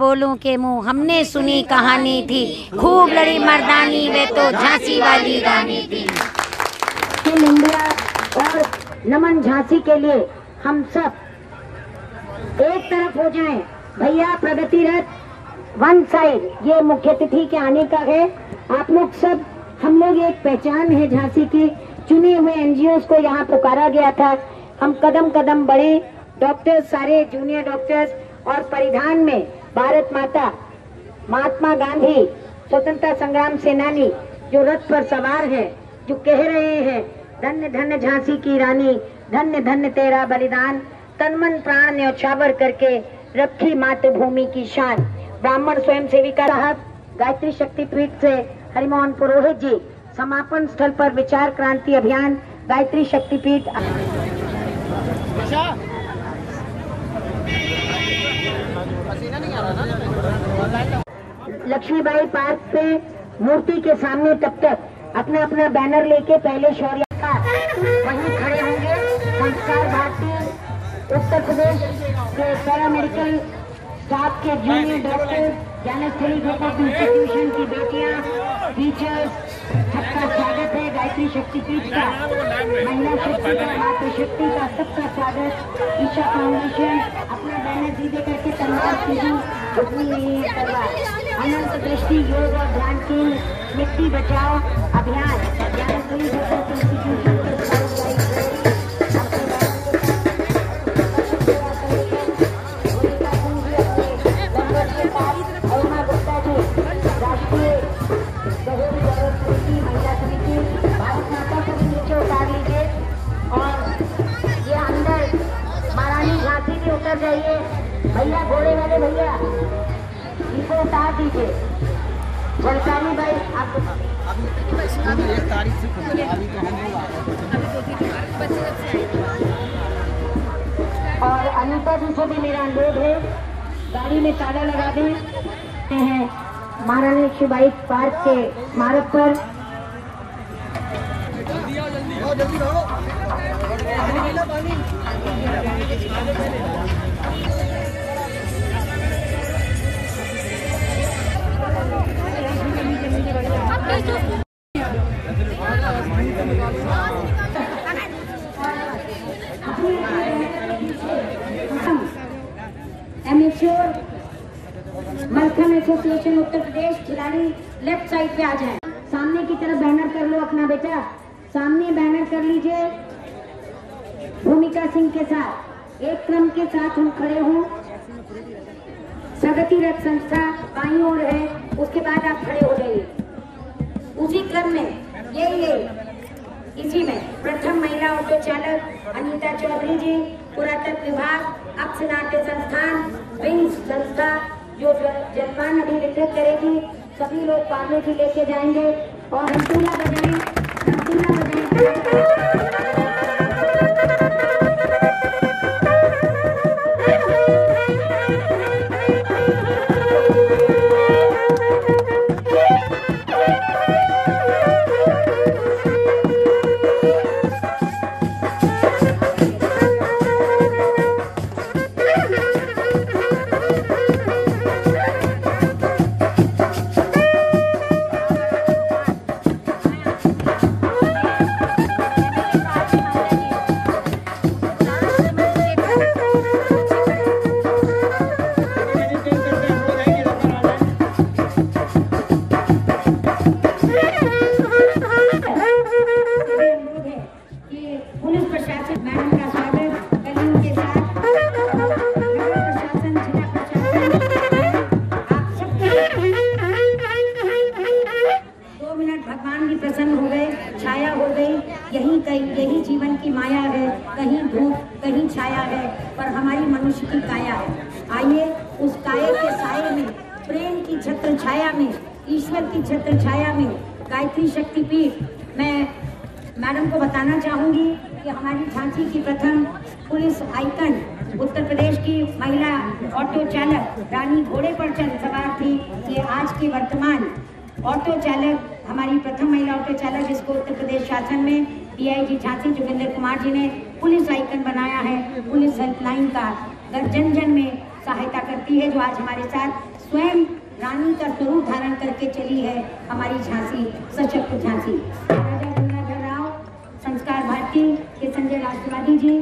बोलूं के मुंह हमने सुनी कहानी थी, खूब लड़ी मर्दानी वे तो झांसी वाली रानी थी। खेल इंडिया और नमन झांसी के लिए हम सब एक तरफ हो जाएं। भैया प्रगति रथ वन साइड, ये मुख्य अतिथि के आने का है। आप लोग सब, हम लोग एक पहचान है झांसी की, चुने हुए एनजीओस को यहाँ पुकारा गया था। हम कदम कदम बढ़े, डॉक्टर्स सारे जूनियर डॉक्टर्स, और परिधान में भारत माता, महात्मा गांधी स्वतंत्रता संग्राम सेनानी जो रथ पर सवार है, जो कह रहे हैं धन्य धन्य झांसी की रानी, धन्य धन्य तेरा बलिदान, तन मन प्राण न्यौछावर करके रखी मातृभूमि की शान। ब्राह्मण स्वयं सेविका साहब गायत्री शक्तिपीठ से हरिमोहन पुरोहित जी, समापन स्थल पर विचार क्रांति अभियान गायत्री शक्तिपीठ। लक्ष्मीबाई पार्क पे मूर्ति के सामने तब तक अपना अपना बैनर लेके पहले शौर्य का वहीं खड़े होंगे। संस्कार भारती उत्तर प्रदेश के पैरामेडिकल स्टाफ के junior doctor, Gyansthali group of institution की बेटियां, टीचर्स, सबका स्वागत है। गायत्री शक्तिपीठ का, महिला शक्ति का, मातृशक्ति का सबका स्वागत। ईशा फाउंडेशन अपना बैनर सीधे करके तैयार कीजिए। अनंत दृष्टि योग और ध्यान केंद्र मिट्टी बचाओ अभियान, ज्ञानस्थली ग्रुप ऑफ इंस्टीट्यूशन के उतर जाइए। भैया घोड़े वाले भैया इसे उतार दीजिए। जलकारी भाई आप अभी 1 तारीख से खुलेगा, अभी तो हम लोग और अनीता जी से भी मेरा अनुरोध है, गाड़ी में ताला लगा दें। हैं महारानी लक्ष्मीबाई पार्क के स्मारक पर। जल्दी रहो। एमेच्योर मलखन एसोसिएशन उत्तर प्रदेश खिलाड़ी लेफ्ट साइड पे आ जाए। सामने की तरफ बैनर कर लो अपना बेटा, सामने बैनर कर लीजिए। भूमिका सिंह के साथ एक क्रम के साथ हम खड़े हों। प्रगति रथ संस्था बाईं ओर है, उसके बाद आप खड़े हो जाइए। उसी क्रम में ये इसी में प्रथम महिला ऑटो चालक अनीता चौधरी जी, पुरातत्व विभाग, अक्षनाट्य संस्थान, विंग्स संस्था जो जलपान अभी वितरित करेगी। सभी लोग पानी भी लेके जाएंगे और हंसुला बजाएं, हंसुला बजाएं। यही जीवन की माया है, कहीं धूप कहीं छाया है, पर हमारी मनुष्य की काया है। आइए उस काया के साये में, प्रेम की छत्र छाया में, ईश्वर की छत्र छाया में गायत्री शक्तिपीठ। मैं मैडम को बताना चाहूंगी कि हमारी झांसी की प्रथम पुलिस आइकन, उत्तर प्रदेश की महिला ऑटो चालक रानी घोड़े पर चल सवार थी। ये आज के वर्तमान ऑटो चालक, हमारी प्रथम महिला ऑटो चालक, जिसको उत्तर प्रदेश शासन में डीआईजी झांसी जोगिंदर कुमार जी ने पुलिस आइकन बनाया है। पुलिस हेल्पलाइन का जन जन में सहायता करती है, जो आज हमारे साथ स्वयं रानी का स्वरूप धारण करके चली है हमारी झांसी, सशक्त झांसी। राजा गंगाधर राव संस्कार भारती के संजय राष्ट्रवादी जी,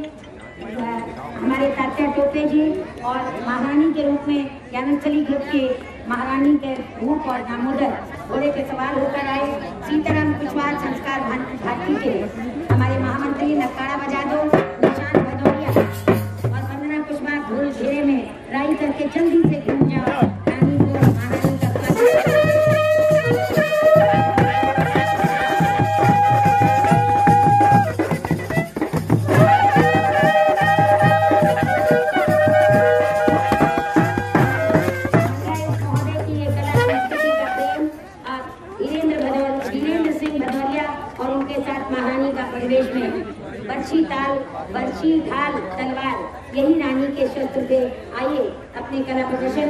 हमारे तात्या टोपे जी और महारानी के रूप में ज्ञानस्थली ग्रुप के महारानी के रूप और दामोदर घोड़े पे सवार होकर आए। सीताराम कुशवाहा संस्कार भारती के हमारे महामंत्री नक्कारा बजा दो, निशान भदौरिया और वंदना कुशवाहा ढोल घेरे में राई करके जल्दी से घूम जाओ। रानी को महारानी का बर्छी ताल, बर्छी ढाल, तलवार, यही रानी के शस्त्र थे। आइए अपने कला प्रदर्शन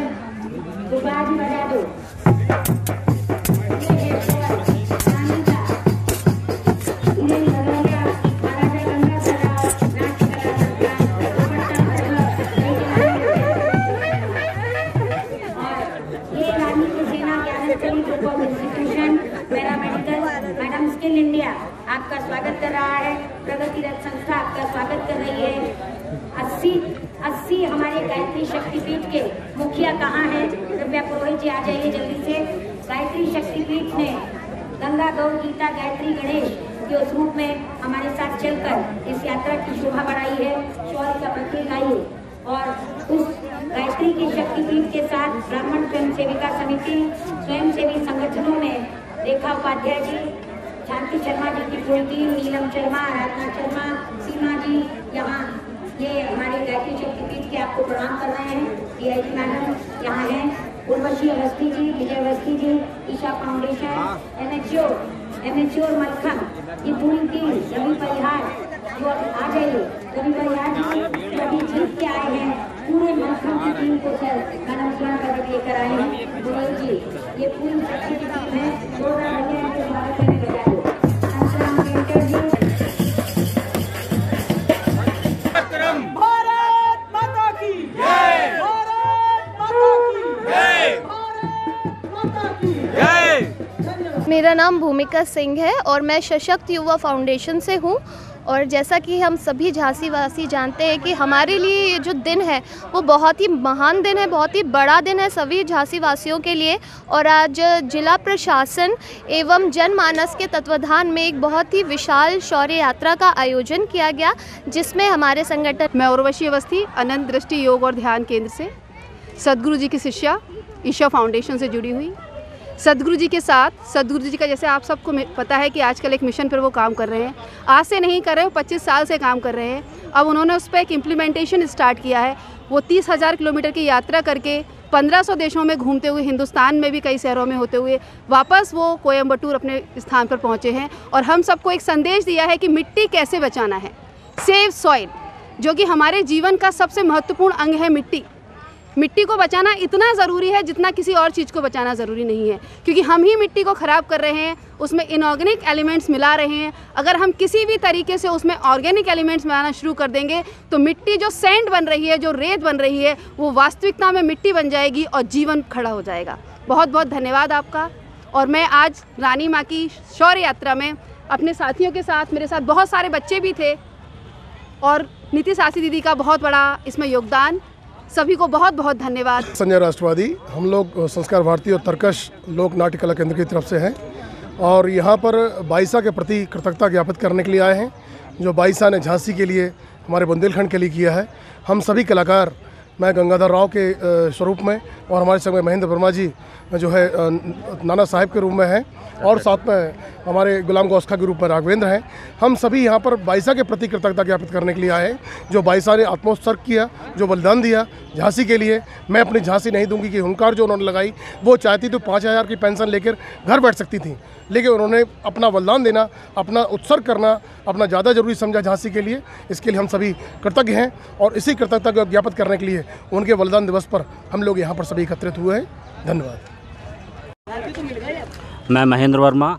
कुशवाहा जी बजा दो। ये रानी की सेना Gyansthali group of institution paramedical madam skill India आपका स्वागत कर रहा है। प्रगति रथ संस्था आपका स्वागत कर रही है। 80 हमारे गायत्री शक्तिपीठ के मुखिया कहाँ हैं? कृपया पुरोहित जी आ जाइए जल्दी से। गायत्री शक्तिपीठ ने गंगा गौ गीता गायत्री गणेश के उस रूप में हमारे साथ चलकर इस यात्रा की शोभा बढ़ाई है। शौर्य का प्रतीक आइए। और उस गायत्री की शक्तिपीठ के साथ ब्राह्मण स्वयं सेविका समिति, स्वयंसेवी संगठनों में रेखा उपाध्याय जी, शांति शर्मा जी की पूरी टीम, नीलम शर्मा, आराधना शर्मा, सीमा जी, यहाँ ये हमारे गायत्री शक्तिपीठ के आपको प्रणाम कर रहे हैं। DIG मैडम यहाँ हैं, उर्वशी अवस्थी जी, विजय अवस्थी जी, ईशा फाउंडेशन, MHO और मलखन, ये पूरी टीम, रवि परिहार जो आ जाइए। रवि परिहार जी अभी जीत के आए हैं, पूरे मलखन की टीम को सर मैडम स्वर्ण पदक लेकर आए हैं। गुरु जी ये पूरी शक्ति की टीम है। इनके स्वागत में बजा दो। भारत माता की जय, भारत माता की जय, भारत माता की जय। मेरा नाम भूमिका सिंह है और मैं सशक्त युवा फाउंडेशन से हूँ। और जैसा कि हम सभी झांसी वासी जानते हैं कि हमारे लिए ये जो दिन है वो बहुत ही महान दिन है, बहुत ही बड़ा दिन है सभी झांसी वासियों के लिए। और आज जिला प्रशासन एवं जनमानस के तत्वाधान में एक बहुत ही विशाल शौर्य यात्रा का आयोजन किया गया, जिसमें हमारे संगठन मैं उर्वशी अवस्थी अनंत दृष्टि योग और ध्यान केंद्र से सदगुरु जी की शिष्या ईशा फाउंडेशन से जुड़ी हुई। सदगुरु जी के साथ, सदगुरु जी का जैसे आप सबको पता है कि आजकल एक मिशन पर वो काम कर रहे हैं। आज से नहीं कर रहे, वो 25 साल से काम कर रहे हैं। अब उन्होंने उस पर एक इम्प्लीमेंटेशन स्टार्ट किया है। वो 30,000 किलोमीटर की यात्रा करके 1500 देशों में घूमते हुए, हिंदुस्तान में भी कई शहरों में होते हुए वापस वो कोयम्बटूर अपने स्थान पर पहुँचे हैं। और हम सबको एक संदेश दिया है कि मिट्टी कैसे बचाना है। सेव सॉइल, जो कि हमारे जीवन का सबसे महत्वपूर्ण अंग है। मिट्टी को बचाना इतना ज़रूरी है जितना किसी और चीज़ को बचाना ज़रूरी नहीं है, क्योंकि हम ही मिट्टी को ख़राब कर रहे हैं, उसमें इनऑर्गेनिक एलिमेंट्स मिला रहे हैं। अगर हम किसी भी तरीके से उसमें ऑर्गेनिक एलिमेंट्स मिलाना शुरू कर देंगे तो मिट्टी जो सैंड बन रही है, जो रेत बन रही है, वो वास्तविकता में मिट्टी बन जाएगी और जीवन खड़ा हो जाएगा। बहुत बहुत धन्यवाद आपका। और मैं आज रानी माँ की शौर्य यात्रा में अपने साथियों के साथ, मेरे साथ बहुत सारे बच्चे भी थे और नीति सासी दीदी का बहुत बड़ा इसमें योगदान। सभी को बहुत बहुत धन्यवाद। संजय राष्ट्रवादी, हम लोग संस्कार भारती और तर्कश लोक नाट्य कला केंद्र की तरफ से हैं और यहाँ पर बाईसा के प्रति कृतज्ञता ज्ञापित करने के लिए आए हैं, जो बाईसा ने झांसी के लिए, हमारे बुंदेलखंड के लिए किया है। हम सभी कलाकार, मैं गंगाधर राव के स्वरूप में और हमारे संग में महेंद्र वर्मा जी जो है नाना साहब के रूप में हैं और साथ में हमारे गुलाम गौस्खा के रूप में राघवेंद्र हैं। हम सभी यहाँ पर बाईसा के प्रति कृतज्ञता ज्ञापित करने के लिए आए हैं, जो बाईसा ने आत्मोत्सर्ग किया, जो बलिदान दिया झांसी के लिए। मैं अपनी झांसी नहीं दूंगी कि हुंकार जो उन्होंने लगाई, वो चाहती तो 5,000 की पेंशन लेकर घर बैठ सकती थी, लेकिन उन्होंने अपना बलिदान देना, अपना उत्सर्ग करना अपना ज़्यादा जरूरी समझा झांसी के लिए। इसके लिए हम सभी कृतज्ञ हैं और इसी कृतज्ञता को ज्ञापित करने के लिए उनके बलिदान दिवस पर हम लोग यहाँ पर सभी एकत्रित हुए हैं। धन्यवाद। मैं महेंद्र वर्मा,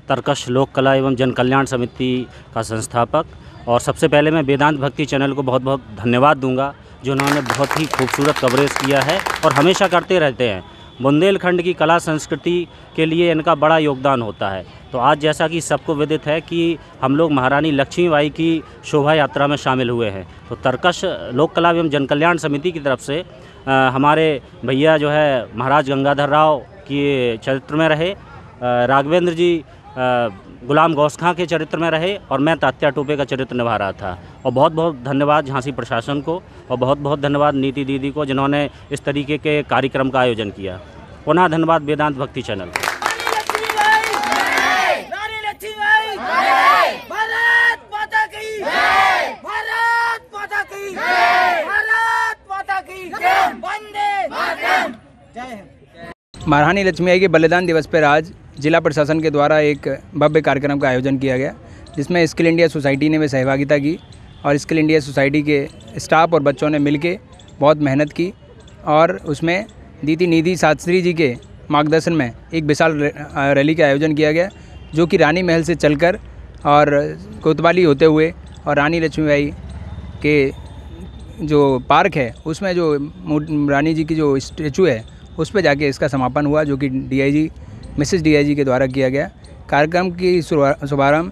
तर्कश लोक कला एवं जन कल्याण समिति का संस्थापक, और सबसे पहले मैं वेदांत भक्ति चैनल को बहुत बहुत धन्यवाद दूंगा, जिन्होंने बहुत ही खूबसूरत कवरेज किया है और हमेशा करते रहते हैं। बुंदेलखंड की कला संस्कृति के लिए इनका बड़ा योगदान होता है। तो आज जैसा कि सबको विदित है कि हम लोग महारानी लक्ष्मीबाई की शोभा यात्रा में शामिल हुए हैं, तो तरकश लोक कला एवं जनकल्याण समिति की तरफ से हमारे भैया जो है महाराज गंगाधर राव के चरित्र में रहे, राघवेंद्र जी गुलाम गौस खां के चरित्र में रहे और मैं तात्या टोपे का चरित्र निभा रहा था। और बहुत बहुत धन्यवाद झांसी प्रशासन को और बहुत बहुत धन्यवाद नीति दीदी को जिन्होंने इस तरीके के कार्यक्रम का आयोजन किया। पुनः धन्यवाद वेदांत भक्ति चैनल। महारानी लक्ष्मीबाई के बलिदान दिवस पर आज जिला प्रशासन के द्वारा एक भव्य कार्यक्रम का आयोजन किया गया, जिसमें स्किल इंडिया सोसाइटी ने भी सहभागिता की और स्किल इंडिया सोसाइटी के स्टाफ और बच्चों ने मिलके बहुत मेहनत की और उसमें दीदी निधि शास्त्री जी के मार्गदर्शन में एक विशाल रैली का आयोजन किया गया, जो कि रानी महल से चलकर और कोतवाली होते हुए और रानी लक्ष्मीबाई के जो पार्क है उसमें जो रानी जी की जो स्टैचू है उस पर जाके इसका समापन हुआ, जो कि डीआईजी मिसेस डीआईजी के द्वारा किया गया। कार्यक्रम की शुभारंभ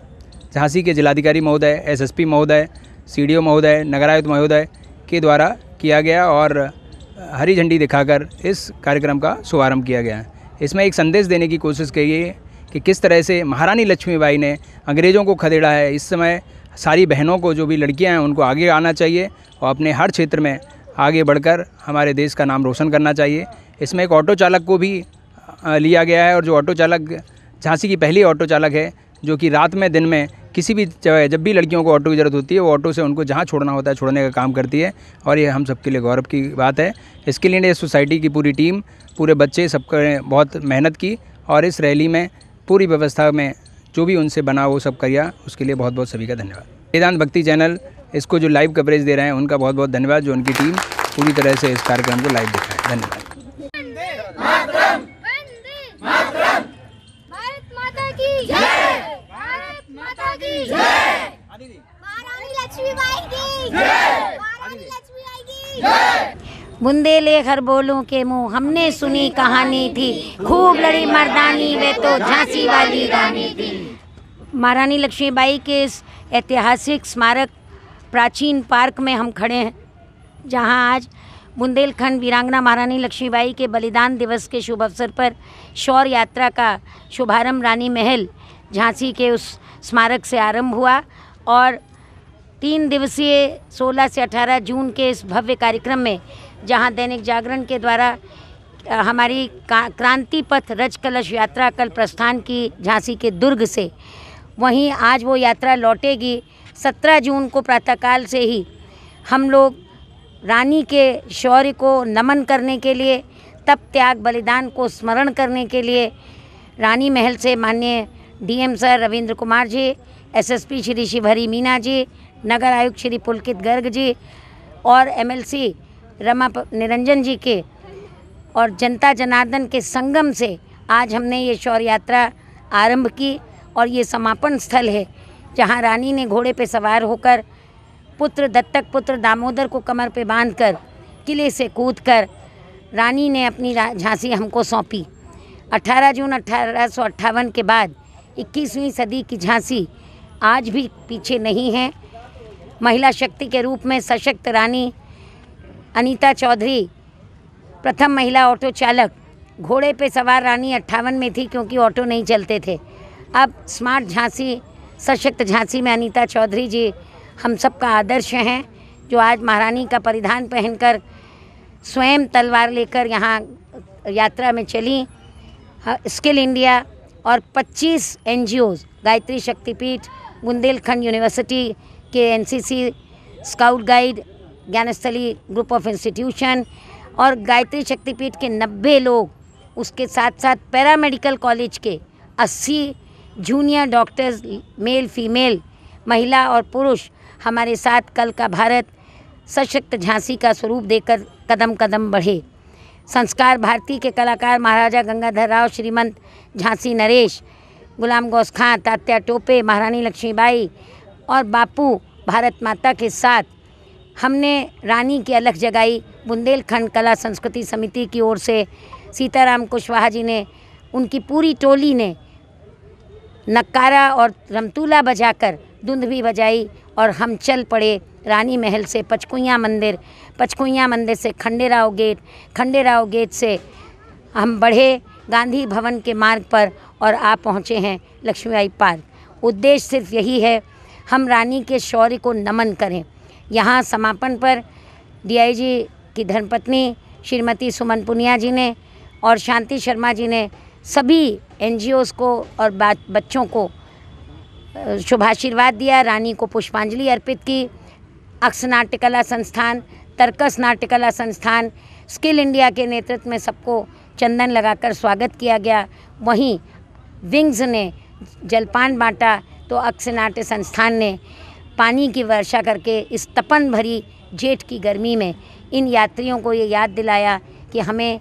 झांसी के जिलाधिकारी महोदय, एसएसपी महोदय, सीडीओ महोदय, नगरायुक्त महोदय के द्वारा किया गया और हरी झंडी दिखाकर इस कार्यक्रम का शुभारंभ किया गया। इसमें एक संदेश देने की कोशिश की है कि किस तरह से महारानी लक्ष्मीबाई ने अंग्रेज़ों को खदेड़ा है। इस समय सारी बहनों को, जो भी लड़कियां हैं, उनको आगे आना चाहिए और अपने हर क्षेत्र में आगे बढ़कर हमारे देश का नाम रोशन करना चाहिए। इसमें एक ऑटो चालक को भी लिया गया है और जो ऑटो चालक झांसी की पहली ऑटो चालक है, जो कि रात में दिन में किसी भी जब भी लड़कियों को ऑटो की ज़रूरत होती है वो ऑटो से उनको जहाँ छोड़ना होता है छोड़ने का काम करती है और ये हम सबके लिए गौरव की बात है। स्किल इंडिया सोसाइटी की पूरी टीम, पूरे बच्चे सबने बहुत मेहनत की और इस रैली में पूरी व्यवस्था में जो भी उनसे बना वो सब किया, उसके लिए बहुत बहुत सभी का धन्यवाद। वेदांत भक्ति चैनल इसको जो लाइव कवरेज दे रहे हैं उनका बहुत बहुत धन्यवाद, जो उनकी टीम पूरी तरह से इस कार्यक्रम को लाइव दिखा है। धन्यवाद। बुंदेले हर बोलों के मुंह, हमने सुनी कहानी थी, खूब लड़ी मर्दानी वे तो झांसी वाली रानी थी। महारानी लक्ष्मीबाई के इस ऐतिहासिक स्मारक प्राचीन पार्क में हम खड़े हैं, जहां आज बुंदेलखंड वीरांगना महारानी लक्ष्मीबाई के बलिदान दिवस के शुभ अवसर पर शौर्य यात्रा का शुभारंभ रानी महल झांसी के उस स्मारक से आरंभ हुआ और 3 दिवसीय 16 से 18 जून के इस भव्य कार्यक्रम में, जहां दैनिक जागरण के द्वारा हमारी क्रांति पथ रज कलश यात्रा कल प्रस्थान की झांसी के दुर्ग से, वहीं आज वो यात्रा लौटेगी 17 जून को प्रातःकाल से ही। हम लोग रानी के शौर्य को नमन करने के लिए, तप त्याग बलिदान को स्मरण करने के लिए रानी महल से माननीय DM sir Ravindra Kumar ji, SSP Shri Shivhari Meena ji, नगर आयुक्त श्री पुलकित गर्ग जी और एमएलसी रमा निरंजन जी के और जनता जनार्दन के संगम से आज हमने ये शौर्य यात्रा आरंभ की और ये समापन स्थल है, जहां रानी ने घोड़े पे सवार होकर पुत्र दत्तक पुत्र दामोदर को कमर पे बांधकर किले से कूदकर रानी ने अपनी झांसी हमको सौंपी। 18 जून 1858 के बाद 21वीं सदी की झांसी आज भी पीछे नहीं है। महिला शक्ति के रूप में सशक्त रानी अनीता चौधरी, प्रथम महिला ऑटो चालक। घोड़े पे सवार रानी 58 में थी क्योंकि ऑटो नहीं चलते थे। अब स्मार्ट झांसी, सशक्त झांसी में अनीता चौधरी जी हम सब का आदर्श हैं, जो आज महारानी का परिधान पहनकर स्वयं तलवार लेकर यहाँ यात्रा में चली। स्किल इंडिया और 25 एनजीओज़, गायत्री शक्तिपीठ, बुंदेलखंड यूनिवर्सिटी के NCC, scout guide, Gyansthali group of institution और गायत्री शक्तिपीठ के 90 लोग, उसके साथ साथ पैरामेडिकल कॉलेज के 80 जूनियर डॉक्टर्स, मेल फीमेल, महिला और पुरुष हमारे साथ कल का भारत सशक्त झांसी का स्वरूप देकर कदम कदम बढ़े। संस्कार भारती के कलाकार महाराजा गंगाधर राव, श्रीमंत झांसी नरेश, गुलाम गौस खां, तात्या टोपे, महारानी लक्ष्मीबाई और बापू भारत माता के साथ हमने रानी की अलख जगाई। बुंदेलखंड कला संस्कृति समिति की ओर से सीताराम कुशवाहा जी ने, उनकी पूरी टोली ने नक्कारा और रमतूला बजाकर धुंध भी बजाई और हम चल पड़े रानी महल से पचकुइयाँ मंदिर से खंडेराव गेट से हम बढ़े गांधी भवन के मार्ग पर और आ पहुँचे हैं लक्ष्मीबाई पार्क। उद्देश्य सिर्फ यही है, हम रानी के शौर्य को नमन करें। यहाँ समापन पर डीआईजी की धर्मपत्नी श्रीमती सुमन पुनिया जी ने और शांति शर्मा जी ने सभी एनजीओज़ को और बच्चों को शुभाशीर्वाद दिया, रानी को पुष्पांजलि अर्पित की। अक्स नाट्य कला संस्थान, तर्कस नाट्य कला संस्थान, स्किल इंडिया के नेतृत्व में सबको चंदन लगाकर स्वागत किया गया। वहीं विंग्स ने जलपान बांटा तो अक्स नाट्य संस्थान ने पानी की वर्षा करके इस तपन भरी जेठ की गर्मी में इन यात्रियों को ये याद दिलाया कि हमें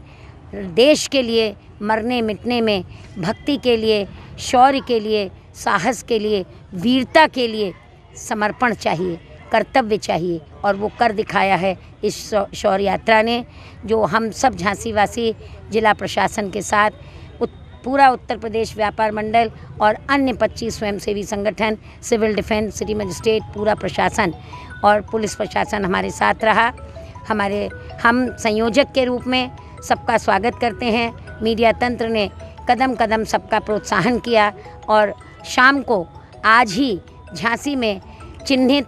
देश के लिए मरने मिटने में, भक्ति के लिए, शौर्य के लिए, साहस के लिए, वीरता के लिए समर्पण चाहिए, कर्तव्य चाहिए और वो कर दिखाया है इस शौर्य यात्रा ने, जो हम सब झांसी वासी जिला प्रशासन के साथ पूरा उत्तर प्रदेश व्यापार मंडल और अन्य 25 स्वयंसेवी संगठन, सिविल डिफेंस, सिटी मजिस्ट्रेट, पूरा प्रशासन और पुलिस प्रशासन हमारे साथ रहा। हम संयोजक के रूप में सबका स्वागत करते हैं। मीडिया तंत्र ने कदम कदम सबका प्रोत्साहन किया और शाम को आज ही झांसी में चिन्हित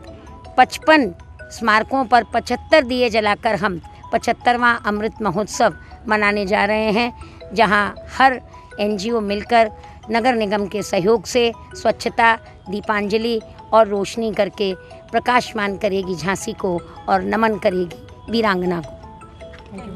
55 स्मारकों पर 75 दिए जलाकर हम 75वां अमृत महोत्सव मनाने जा रहे हैं, जहां हर एनजीओ मिलकर नगर निगम के सहयोग से स्वच्छता, दीपांजलि और रोशनी करके प्रकाशमान करेगी झांसी को और नमन करेगी वीरांगना को।